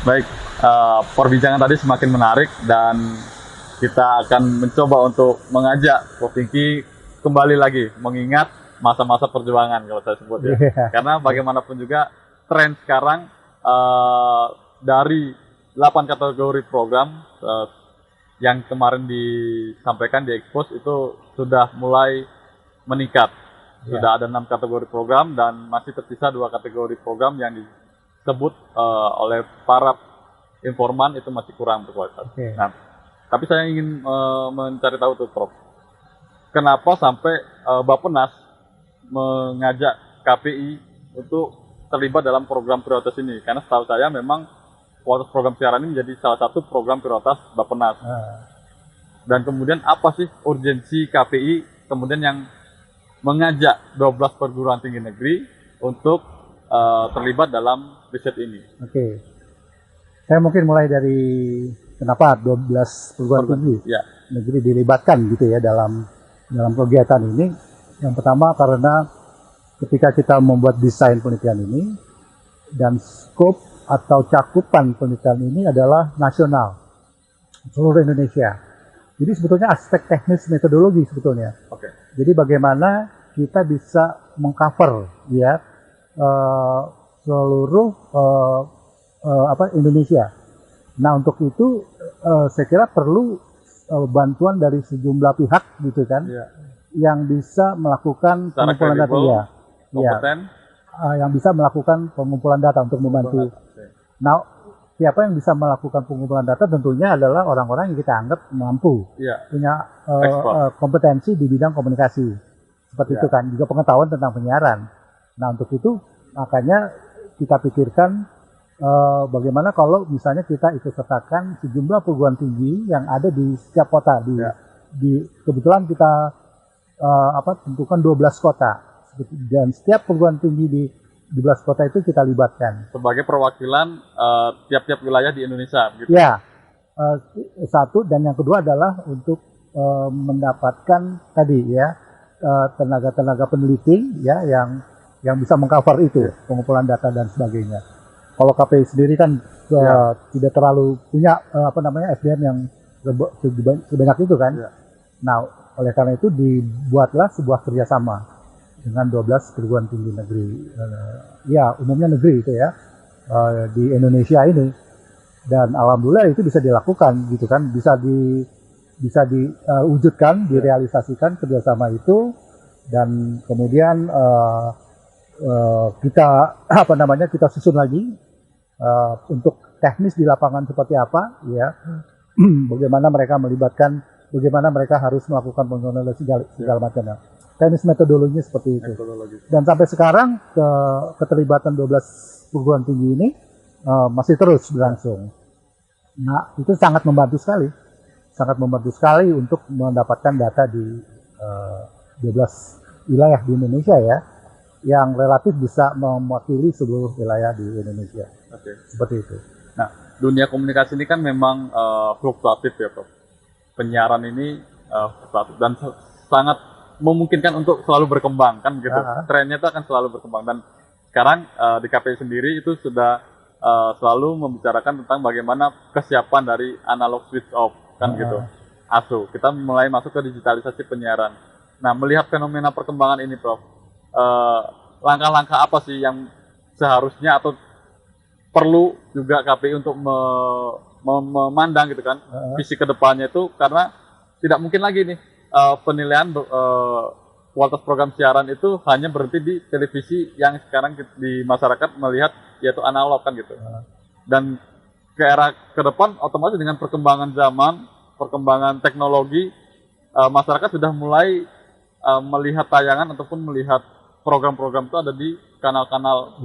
Baik, perbincangan tadi semakin menarik dan kita akan mencoba untuk mengajak Prof. Pinky kembali lagi mengingat masa-masa perjuangan kalau saya sebut ya. Karena bagaimanapun juga tren sekarang dari 8 kategori program yang kemarin disampaikan di Expose itu sudah mulai meningkat. Sudah ada 6 kategori program dan masih tersisa 2 kategori program yang disebut oleh para informan itu masih kurang berkualitas. Nah, tapi saya ingin mencari tahu tuh Prof, kenapa sampai Bappenas mengajak KPI untuk terlibat dalam program prioritas ini? Karena setahu saya memang kualitas program siaran ini menjadi salah satu program prioritas Bappenas. Dan kemudian apa sih urgensi KPI kemudian yang mengajak 12 perguruan tinggi negeri untuk terlibat dalam riset ini? Saya mungkin mulai dari kenapa 12 perguruan tinggi negeri dilibatkan gitu ya dalam kegiatan ini. Yang pertama karena ketika kita membuat desain penelitian ini dan skop atau cakupan penelitian ini adalah nasional, seluruh Indonesia. Jadi sebetulnya aspek teknis metodologi sebetulnya. Jadi bagaimana kita bisa mengcover ya seluruh Indonesia. Nah untuk itu saya kira perlu bantuan dari sejumlah pihak gitu kan, yang bisa melakukan pengumpulan data yang bisa melakukan pengumpulan data untuk membantu. Nah, siapa yang bisa melakukan pengumpulan data tentunya adalah orang-orang yang kita anggap mampu, punya kompetensi di bidang komunikasi, seperti itu kan, juga pengetahuan tentang penyiaran. Nah, untuk itu makanya kita pikirkan bagaimana kalau misalnya kita ikut sertakan sejumlah perguruan tinggi yang ada di setiap kota. Kebetulan kita tentukan 12 kota, dan setiap perguruan tinggi di 12 kota itu kita libatkan sebagai perwakilan tiap-tiap wilayah di Indonesia gitu. Satu, dan yang kedua adalah untuk mendapatkan tadi ya tenaga-tenaga peneliti ya yang bisa mengcover itu, pengumpulan data dan sebagainya. Kalau KPI sendiri kan tidak terlalu punya SDM yang sebanyak itu kan. Nah, oleh karena itu dibuatlah sebuah kerjasama dengan 12 perguruan tinggi negeri, umumnya negeri itu ya, di Indonesia ini. Dan alhamdulillah itu bisa dilakukan gitu kan, bisa diwujudkan, direalisasikan kerjasama itu, dan kemudian kita susun lagi untuk teknis di lapangan seperti apa ya, bagaimana mereka melibatkan, bagaimana mereka harus melakukan pengelolaan segala macamnya. Teknis metodologinya seperti itu. Dan sampai sekarang keterlibatan 12 perguruan tinggi ini masih terus berlangsung. Nah, itu sangat membantu sekali untuk mendapatkan data di 12 wilayah di Indonesia ya, yang relatif bisa mewakili seluruh wilayah di Indonesia. Seperti itu. Nah, dunia komunikasi ini kan memang fluktuatif ya, Prof. Penyiaran ini fluktuatif dan sangat memungkinkan untuk selalu berkembang kan gitu. Trennya itu akan selalu berkembang, dan sekarang di KPI sendiri itu sudah selalu membicarakan tentang bagaimana kesiapan dari analog switch off kan gitu. ASO. Kita mulai masuk ke digitalisasi penyiaran. Nah, melihat fenomena perkembangan ini, Prof, langkah-langkah apa sih yang seharusnya atau perlu juga KPI untuk memandang gitu kan visi kedepannya itu, karena tidak mungkin lagi nih penilaian kualitas program siaran itu hanya berhenti di televisi yang sekarang di masyarakat melihat yaitu analog kan gitu. Dan ke era ke depan otomatis dengan perkembangan zaman, perkembangan teknologi, masyarakat sudah mulai melihat tayangan ataupun melihat program-program itu ada di kanal-kanal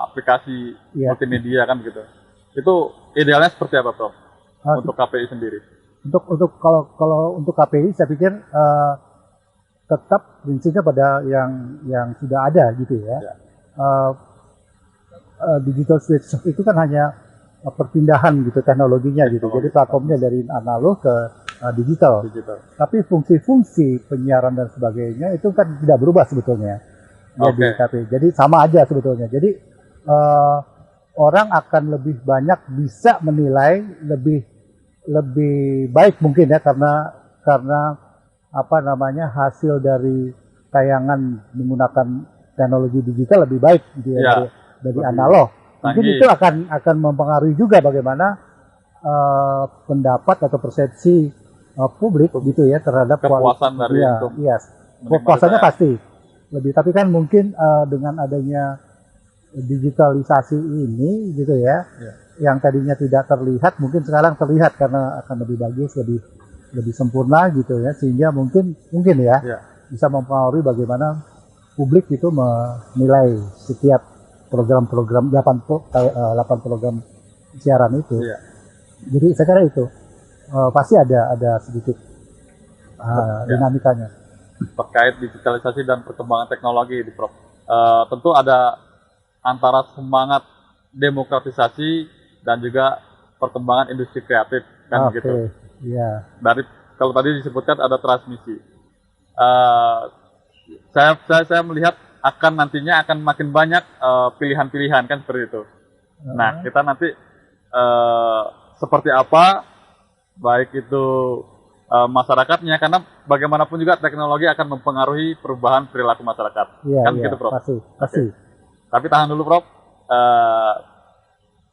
aplikasi multimedia kan gitu. Itu idealnya seperti apa, Prof? Untuk KPI sendiri? Kalau untuk KPI saya pikir tetap prinsipnya pada yang sudah ada gitu ya. Digital switch itu kan hanya perpindahan gitu teknologinya gitu. Jadi platformnya dari analog ke digital. Tapi fungsi-fungsi penyiaran dan sebagainya itu kan tidak berubah sebetulnya. Di KPI. Jadi sama aja sebetulnya. Jadi orang akan lebih banyak bisa menilai lebih lebih baik mungkin ya, karena apa namanya, hasil dari tayangan menggunakan teknologi digital lebih baik gitu ya, Ya, dari lebih analog. Mungkin canggih. itu akan mempengaruhi juga bagaimana pendapat atau persepsi publik gitu ya terhadap Kepuasan dari ya, untuk iya. menikmati Kepuasannya tayangan. pasti lebih, tapi kan mungkin dengan adanya digitalisasi ini gitu ya, Ya. yang tadinya tidak terlihat mungkin sekarang terlihat karena akan lebih bagus, lebih sempurna gitu ya, sehingga mungkin ya Ya. bisa mempengaruhi bagaimana publik itu menilai setiap program-program 8 program siaran itu. Iya. Jadi saya kira itu pasti ada sedikit Ya. dinamikanya. Terkait digitalisasi dan perkembangan teknologi di Prof. Tentu ada antara semangat demokratisasi dan juga perkembangan industri kreatif kan Oke, gitu. iya. Dari kalau tadi disebutkan ada transmisi. Saya melihat nantinya akan makin banyak pilihan-pilihan kan seperti itu. Nah, kita nanti seperti apa, baik itu masyarakatnya, karena bagaimanapun juga teknologi akan mempengaruhi perubahan perilaku masyarakat. Iya, Kan iya, gitu, Prof. pasti. Oke. Tapi tahan dulu, Prof.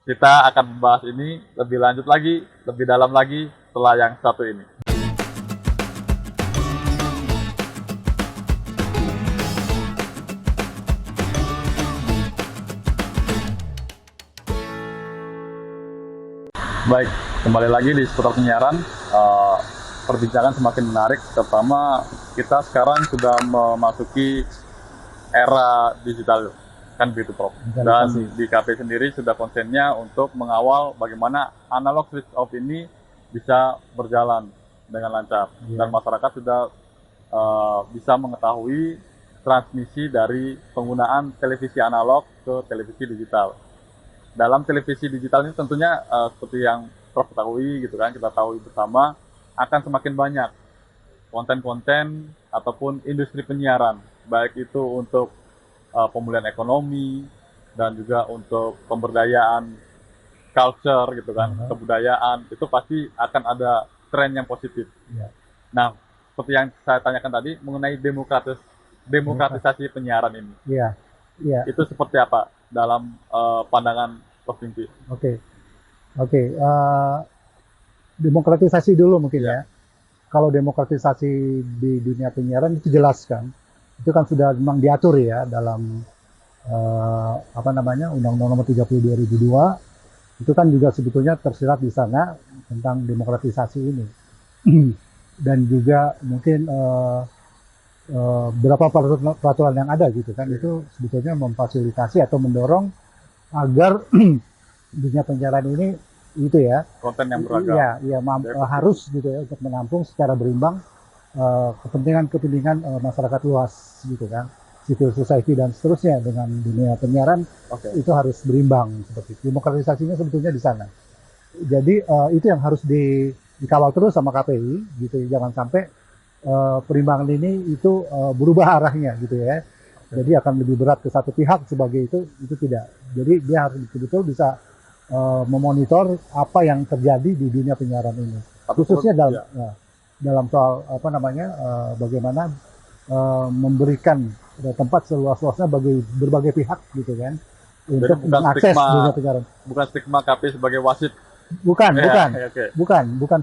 Kita akan membahas ini lebih lanjut lagi, lebih dalam lagi setelah yang satu ini. Baik, kembali lagi di seputar penyiaran. Perbincangan semakin menarik, terutama kita sekarang sudah memasuki era digital, kan begitu, Prof. Dan di KP sendiri sudah konsennya untuk mengawal bagaimana analog switch off ini bisa berjalan dengan lancar, dan masyarakat sudah bisa mengetahui transmisi dari penggunaan televisi analog ke televisi digital. Dalam televisi digital ini tentunya seperti yang Prof ketahui gitu kan, kita tahu bersama akan semakin banyak konten-konten ataupun industri penyiaran, baik itu untuk pemulihan ekonomi dan juga untuk pemberdayaan culture gitu kan, kebudayaan, itu pasti akan ada tren yang positif. Nah, seperti yang saya tanyakan tadi mengenai demokratisasi penyiaran ini. Iya. Itu seperti apa dalam pandangan Prof Pinky? Oke. Demokratisasi dulu mungkin ya. Kalau demokratisasi di dunia penyiaran itu jelas kan. Itu kan sudah memang diatur ya dalam Undang-Undang Nomor 30 2002. Itu kan juga sebetulnya tersirat di sana tentang demokratisasi ini. Dan juga mungkin beberapa peraturan yang ada gitu kan, itu sebetulnya memfasilitasi atau mendorong agar dunia penyiaran ini itu ya, konten yang beragam, harus gitu ya, untuk menampung secara berimbang kepentingan masyarakat luas gitu kan, civil society dan seterusnya dengan dunia penyiaran. Itu harus berimbang seperti itu. Demokratisasinya sebetulnya di sana. Jadi itu yang harus dikawal terus sama KPI gitu, jangan sampai perimbangan ini itu berubah arahnya gitu ya. Jadi akan lebih berat ke satu pihak sebagai itu tidak. Jadi dia harus betul-betul bisa memonitor apa yang terjadi di dunia penyiaran ini, khususnya dalam soal bagaimana memberikan tempat seluas-luasnya bagi berbagai pihak gitu kan, untuk mengakses dunia penyiaran. Bukan stigma KP sebagai wasit. Bukan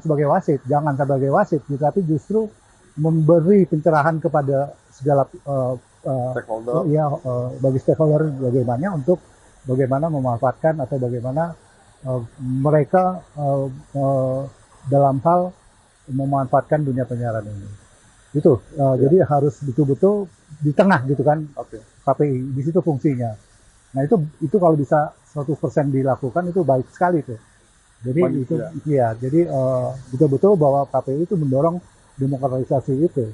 sebagai wasit, jangan sebagai wasit, tapi justru memberi pencerahan kepada segala stakeholder. Bagi stakeholder bagaimana memanfaatkan atau bagaimana mereka dalam hal memanfaatkan dunia penyiaran ini. Itu jadi harus betul-betul di tengah gitu kan, KPI di situ fungsinya. Nah itu kalau bisa 100% dilakukan itu baik sekali tuh. Jadi jadi betul-betul bahwa KPI itu mendorong demokratisasi itu.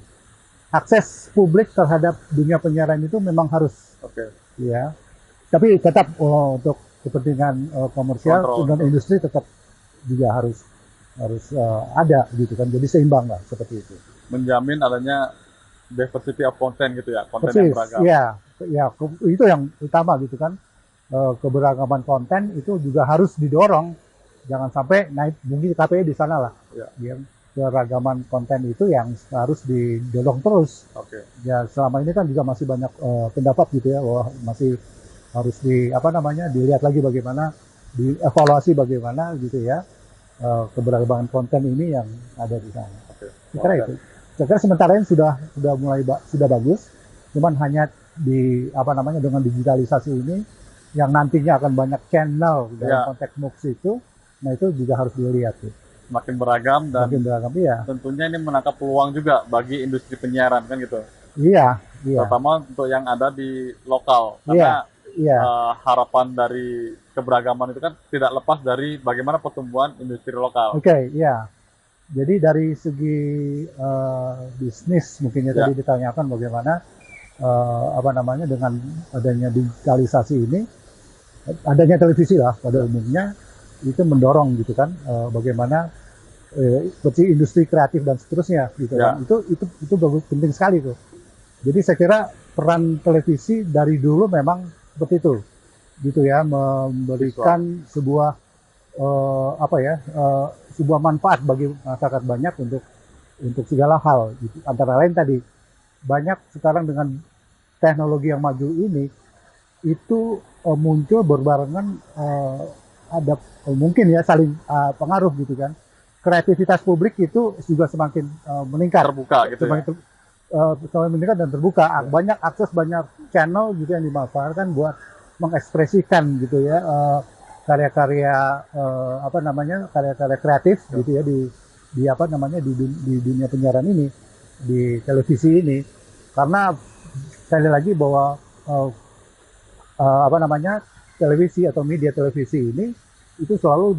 Akses publik terhadap dunia penyiaran itu memang harus, ya. Tapi tetap untuk kepentingan komersial dan industri tetap juga harus ada gitu kan. Jadi seimbang lah seperti itu. Menjamin adanya diversity of content gitu ya, konten yang beragam. Iya, itu yang utama gitu kan. keberagaman konten itu juga harus didorong. Jangan sampai naik mungkin KPI di sana lah. Ya. Yang keragaman konten itu yang harus didorong terus. Oke. Ya selama ini kan juga masih banyak pendapat gitu ya, bahwa masih harus dilihat lagi bagaimana, dievaluasi bagaimana gitu ya, keberagaman konten ini yang ada di sana. Oke. Saya kira itu. Saya kira sementara ini sudah mulai sudah bagus, cuman hanya dengan digitalisasi ini yang nantinya akan banyak channel dalam konteks MOOCs itu, nah itu juga harus dilihat tuh. Makin beragam dan Iya. tentunya ini menangkap peluang juga bagi industri penyiaran kan gitu. Iya. Terutama untuk yang ada di lokal, karena harapan dari keberagaman itu kan tidak lepas dari bagaimana pertumbuhan industri lokal. Oke, iya. Jadi dari segi bisnis mungkin tadi ditanyakan bagaimana dengan adanya digitalisasi ini, adanya televisi lah pada umumnya itu mendorong gitu kan, bagaimana seperti industri kreatif dan seterusnya gitu kan. Itu bagus, penting sekali tuh. Jadi saya kira peran televisi dari dulu memang seperti itu gitu ya, memberikan sebuah sebuah manfaat bagi masyarakat banyak untuk segala hal gitu. Antara lain tadi banyak sekarang dengan teknologi yang maju ini itu muncul berbarengan, ada mungkin ya saling pengaruh gitu kan. Kreativitas publik itu juga semakin meningkat, terbuka gitu, semakin meningkat dan terbuka. Banyak akses, banyak channel gitu yang dimanfaatkan buat mengekspresikan gitu ya, karya-karya karya-karya kreatif gitu ya di dunia penyiaran ini, di televisi ini. Karena sekali lagi bahwa televisi atau media televisi ini itu selalu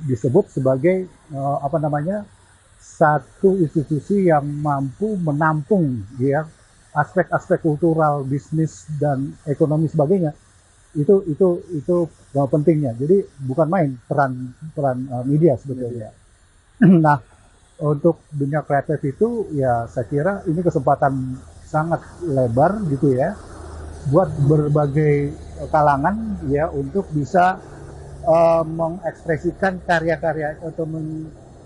disebut sebagai satu institusi yang mampu menampung ya aspek-aspek kultural, bisnis dan ekonomi sebagainya. Itu pentingnya. Jadi bukan main peran media sebetulnya. Nah, untuk dunia kreatif itu ya saya kira ini kesempatan sangat lebar gitu ya buat berbagai kalangan ya untuk bisa mengekspresikan karya-karya atau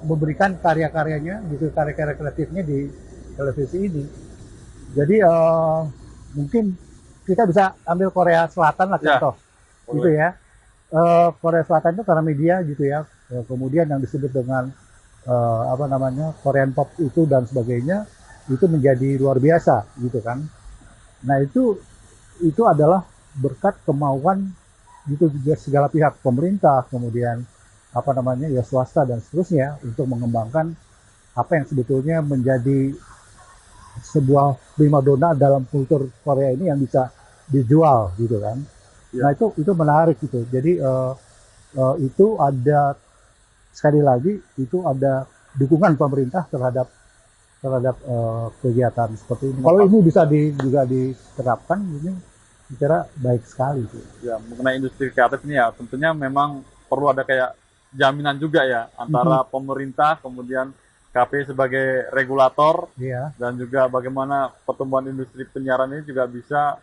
memberikan karya-karyanya gitu, karya-karya kreatifnya di televisi ini. Jadi mungkin kita bisa ambil Korea Selatan lah contoh, gitu ya. Korea Selatan itu karena media gitu ya. Kemudian yang disebut dengan Korean pop itu dan sebagainya itu menjadi luar biasa gitu kan. Nah itu adalah berkat kemauan gitu juga segala pihak, pemerintah, kemudian swasta dan seterusnya untuk mengembangkan apa yang sebetulnya menjadi sebuah primadona dalam kultur Korea ini yang bisa dijual gitu kan. Nah itu menarik gitu. Jadi itu ada, sekali lagi itu ada dukungan pemerintah terhadap kegiatan seperti ini. Kalau ini bisa juga diterapkan, ini kira baik sekali. Ya, mengenai industri kreatif ini ya, tentunya memang perlu ada kayak jaminan juga ya antara pemerintah, kemudian KPI sebagai regulator, dan juga bagaimana pertumbuhan industri penyiaran ini juga bisa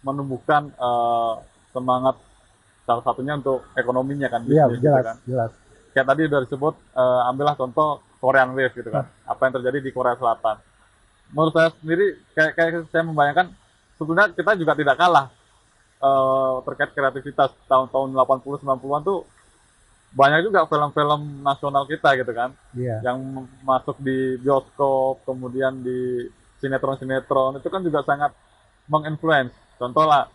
menumbuhkan semangat salah satunya untuk ekonominya kan. Iya, jelas. Kayak tadi udah disebut, ambillah contoh Korean Wave gitu kan, apa yang terjadi di Korea Selatan. Menurut saya sendiri, kayak saya membayangkan, sebetulnya kita juga tidak kalah terkait kreativitas tahun-tahun 80-90-an tuh banyak juga film-film nasional kita gitu kan, yang masuk di bioskop, kemudian di sinetron-sinetron, itu kan juga sangat menginfluence. Contoh lah,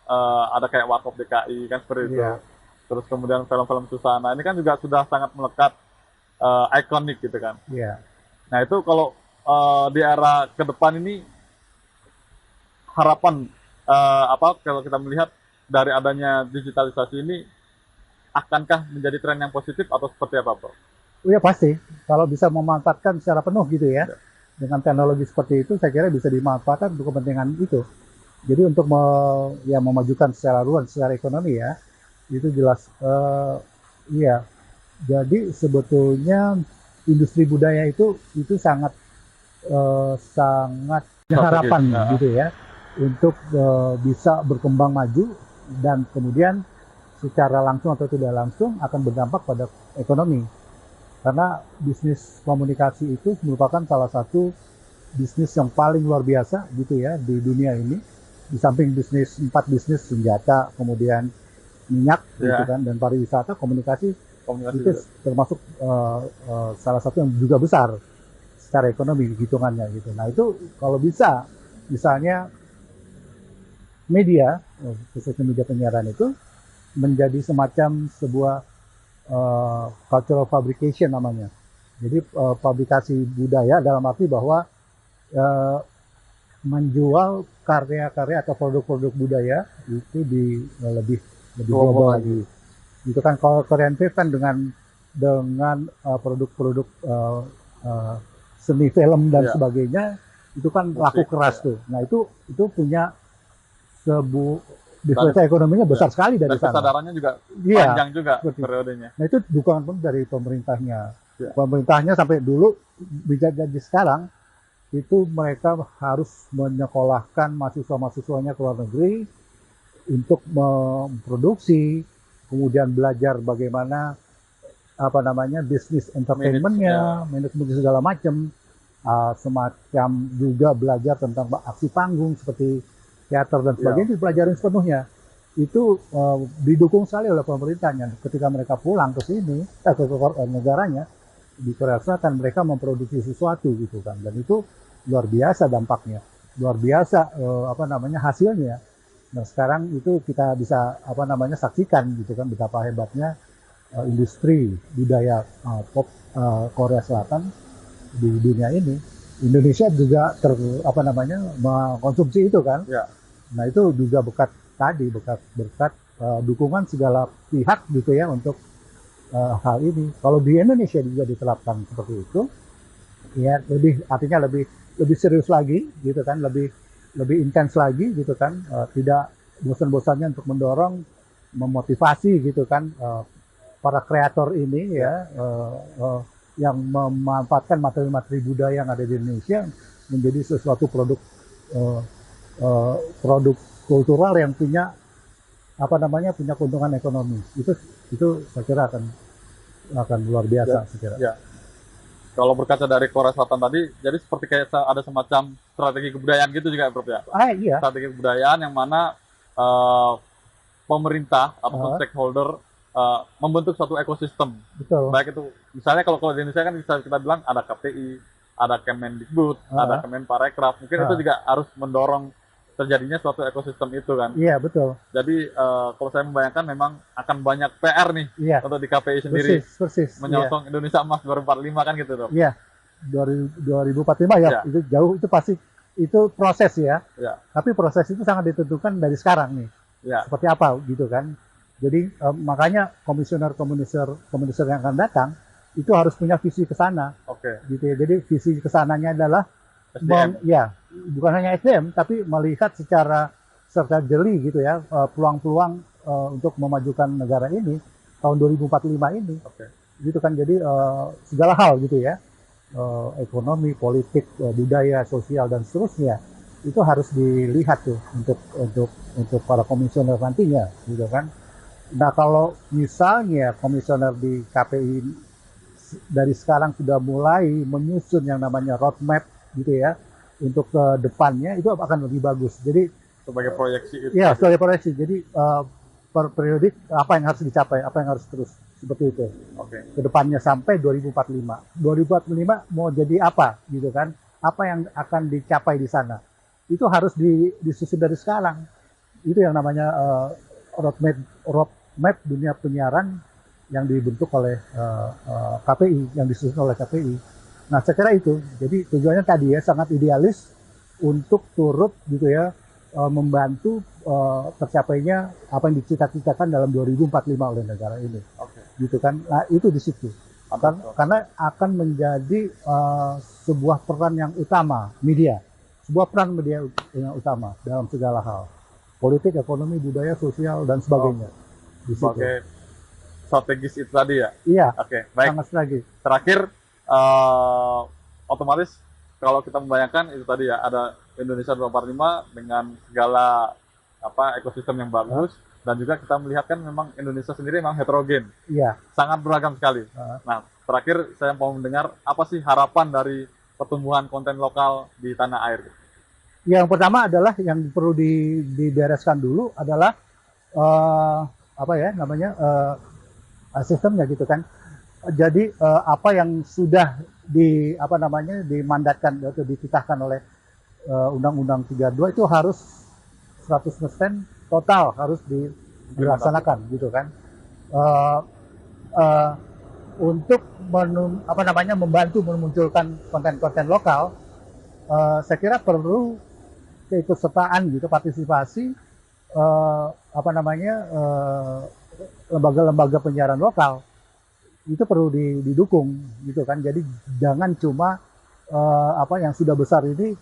ada kayak Warkop DKI kan seperti itu. Terus kemudian film-film Susana, ini kan juga sudah sangat melekat, ikonik gitu kan. Nah itu kalau di era ke depan ini, harapan kalau kita melihat dari adanya digitalisasi ini, akankah menjadi tren yang positif atau seperti apa, Bro? Iya pasti, kalau bisa memanfaatkan secara penuh gitu ya, dengan teknologi seperti itu, saya kira bisa dimanfaatkan untuk kepentingan itu. Jadi untuk memajukan secara luas, secara ekonomi ya, itu jelas. Jadi sebetulnya industri budaya itu sangat harapan gitu ya. bisa berkembang maju dan kemudian secara langsung atau tidak langsung akan berdampak pada ekonomi. Karena bisnis komunikasi itu merupakan salah satu bisnis yang paling luar biasa gitu ya di dunia ini. Di samping empat bisnis senjata, kemudian minyak gitu kan, dan pariwisata, komunikasi itu termasuk salah satu yang juga besar secara ekonomi hitungannya gitu. Nah itu kalau bisa misalnya media, khususnya media penyiaran itu menjadi semacam sebuah cultural fabrication namanya. Jadi publikasi budaya dalam arti bahwa menjual karya-karya atau produk-produk budaya itu lebih global lagi. Itu kan kalau Korean Wave kan dengan produk-produk seni film dan sebagainya itu kan laku keras tuh. Nah itu punya diskusi ekonominya besar sekali dari sana. Kesadarannya juga panjang juga periodenya. Nah itu dukungan pun dari pemerintahnya. Pemerintahnya sampai dulu bisa jadi sekarang itu mereka harus menyekolahkan mahasiswa-mahasiswanya ke luar negeri untuk memproduksi, kemudian belajar bagaimana bisnis entertainmentnya, manajemen segala macam, semacam juga belajar tentang aksi panggung seperti teater dan sebagainya, dipelajari sepenuhnya. Itu didukung sekali oleh pemerintahnya. Ketika mereka pulang ke sini, ke negaranya, di Korea Selatan mereka memproduksi sesuatu gitu kan, dan itu luar biasa dampaknya, luar biasa hasilnya. Nah sekarang itu kita bisa saksikan gitu kan betapa hebatnya industri budaya pop Korea Selatan di dunia ini. Indonesia juga mengkonsumsi itu kan. Nah itu juga berkat dukungan segala pihak gitu ya untuk hal ini. Kalau di Indonesia juga diterapkan seperti itu, ya artinya lebih serius lagi gitu kan, lebih intens lagi gitu kan, tidak bosan-bosannya untuk mendorong, memotivasi gitu kan para kreator ini ya yang memanfaatkan materi-materi budaya yang ada di Indonesia menjadi sesuatu produk kultural yang punya punya keuntungan ekonomi. Itu saya kira akan luar biasa saya kira. Ya. Kalau berkaca dari Korea Selatan tadi, jadi seperti kayak ada semacam strategi kebudayaan gitu juga, Prof ya? Iya. Strategi kebudayaan yang mana pemerintah ataupun stakeholder membentuk suatu ekosistem. Betul. Baik itu, misalnya kalau di Indonesia kan bisa kita bilang ada KPI, ada Kemendikbud, ada Kemenparekraf. Mungkin itu juga harus mendorong terjadinya suatu ekosistem itu kan. Iya, betul. Jadi kalau saya membayangkan memang akan banyak PR nih untuk di KPI sendiri. Persis. Menyosong Indonesia Emas 2045 kan gitu, Dok. Iya. 2045 ya. Itu jauh, itu pasti itu proses ya. Tapi proses itu sangat ditentukan dari sekarang nih. Seperti apa gitu kan. Jadi makanya komisioner yang akan datang itu harus punya visi ke sana. Gitu ya. Jadi visi ke sananya adalah bukan hanya SDM tapi melihat secara jeli gitu ya peluang-peluang untuk memajukan negara ini tahun 2045 ini. Gitu kan, jadi segala hal gitu ya, ekonomi, politik, budaya, sosial dan seterusnya itu harus dilihat tuh untuk para komisioner nantinya gitu kan. Nah kalau misalnya komisioner di KPI dari sekarang sudah mulai menyusun yang namanya roadmap gitu ya untuk ke depannya, itu akan lebih bagus. Jadi sebagai proyeksi itu. Iya, sebagai proyeksi. Jadi per periodik apa yang harus dicapai, apa yang harus terus seperti itu. Ke depannya sampai 2045. 2045 mau jadi apa gitu kan? Apa yang akan dicapai di sana? Itu harus disusun dari sekarang. Itu yang namanya roadmap dunia penyiaran yang dibentuk oleh KPI, yang disusun oleh KPI. Nah, saya kira itu. Jadi tujuannya tadi ya sangat idealis untuk turut gitu ya membantu tercapainya apa yang dicita-citakan dalam 2045 oleh negara ini. Gitu kan. Nah, itu di situ. Karena akan menjadi sebuah peran yang utama media. Sebuah peran media yang utama dalam segala hal. Politik, ekonomi, budaya, sosial dan sebagainya. Sebagai strategis itu tadi ya? Iya. Baik. Sangat strategis. Terakhir otomatis kalau kita membayangkan itu tadi ya ada Indonesia 245 dengan segala ekosistem yang bagus, dan juga kita melihat kan memang Indonesia sendiri memang heterogen, Iya. sangat beragam sekali. Nah, terakhir saya mau mendengar apa sih harapan dari pertumbuhan konten lokal di tanah air? Yang pertama adalah yang perlu dibereskan dulu adalah apa ya namanya sistemnya gitu kan. Jadi apa yang sudah dimandatkan atau dititahkan oleh Undang-Undang 32 itu harus 100% total harus dilaksanakan gitu kan. Uh, uh, untuk membantu memunculkan konten-konten lokal, saya kira perlu keikutsertaan gitu, partisipasi lembaga-lembaga penyiaran lokal itu perlu didukung gitu kan. Jadi jangan cuma yang sudah besar ini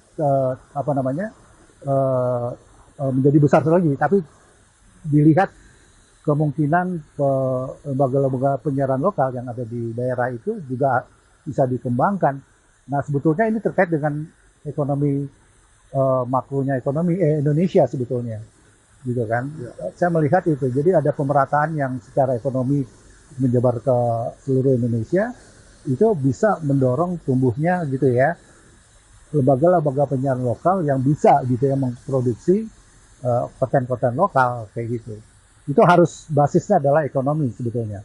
menjadi besar lagi, tapi dilihat kemungkinan lembaga-lembaga penyiaran lokal yang ada di daerah itu juga bisa dikembangkan. Nah, sebetulnya ini terkait dengan ekonomi makronya ekonomi Indonesia sebetulnya, gitu kan? Ya. Saya melihat itu. Jadi ada pemerataan yang secara ekonomi menyebar ke seluruh Indonesia, itu bisa mendorong tumbuhnya gitu ya lembaga-lembaga penyiaran lokal yang bisa gitu ya memproduksi konten-konten lokal kayak gitu. Itu harus basisnya adalah ekonomi sebetulnya.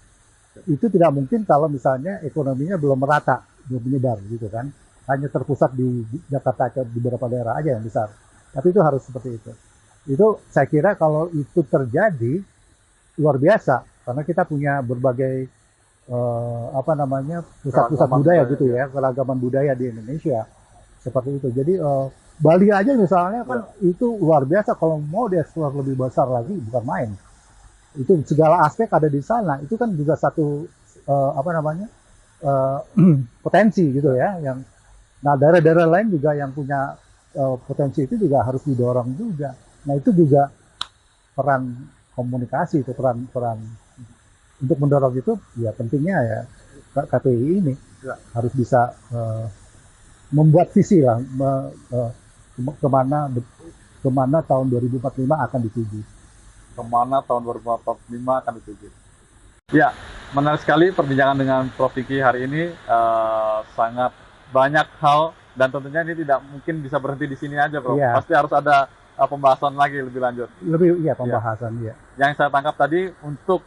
Itu tidak mungkin kalau misalnya ekonominya belum merata, belum menyebar gitu kan. Hanya terpusat di Jakarta atau di beberapa daerah aja yang besar. Tapi itu harus seperti itu. Itu saya kira kalau itu terjadi luar biasa karena kita punya berbagai pusat-pusat budaya gitu ya, keragaman budaya di Indonesia seperti itu. Jadi Bali aja misalnya kan itu luar biasa, kalau mau dieksplor lebih besar lagi bukan main. Itu segala aspek ada di sana. Itu kan juga satu potensi gitu ya. Yang nah daerah-daerah lain juga yang punya potensi itu juga harus didorong juga. Nah itu juga peran komunikasi, itu peran untuk mendorong itu ya pentingnya ya KPI ini harus bisa membuat visi lah kemana tahun 2045 akan dituju. Kemana tahun 2045 akan dituju. Ya, menarik sekali perbincangan dengan Prof. Vicky hari ini. Sangat banyak hal dan tentunya ini tidak mungkin bisa berhenti di sini aja, Prof. Ya. Pasti harus ada pembahasan lagi lebih lanjut. Pembahasan ya. Yang saya tangkap tadi untuk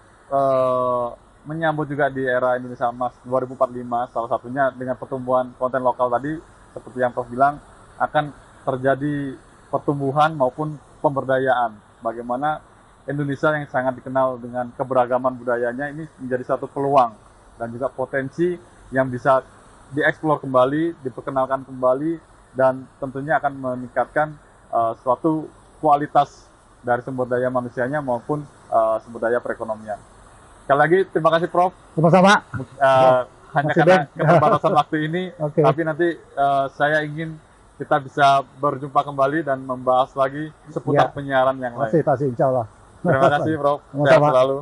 menyambut juga di era Indonesia Emas 2045, salah satunya dengan pertumbuhan konten lokal tadi, seperti yang Prof bilang, akan terjadi pertumbuhan maupun pemberdayaan. Bagaimana Indonesia yang sangat dikenal dengan keberagaman budayanya ini menjadi satu peluang dan juga potensi yang bisa dieksplor kembali, diperkenalkan kembali, dan tentunya akan meningkatkan suatu kualitas dari sumber daya manusianya maupun sumber daya perekonomian. Sekali lagi terima kasih Prof. Sama-sama. Hanya karena keterbatasan waktu ini, tapi nanti saya ingin kita bisa berjumpa kembali dan membahas lagi seputar penyiaran yang lain. Pasti, insya Allah. Terima kasih Prof. Sehat selalu.